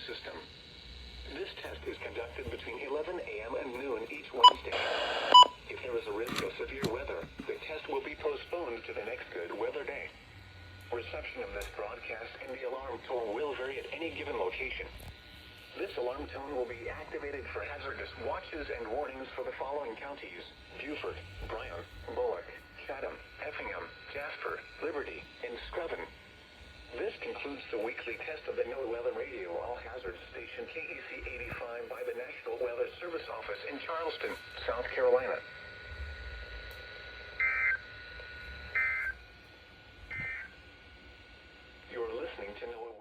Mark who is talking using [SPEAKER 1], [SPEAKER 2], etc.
[SPEAKER 1] system. This test is conducted between 11 a.m. and noon each Wednesday. If there is a risk of severe weather, the test will be postponed to the next good weather day. Reception of this broadcast and the alarm tone will vary at any given location. This alarm tone will be activated for hazardous watches and warnings for the following counties: Beaufort, Bryan, Bullock, Chatham, Effingham, Jasper, Liberty, and Screven. This concludes the weekly test of the NOAA Weather Radio All-Hazards Station KEC85 by the National Weather Service Office in Charleston, South Carolina. You're listening to NOAA.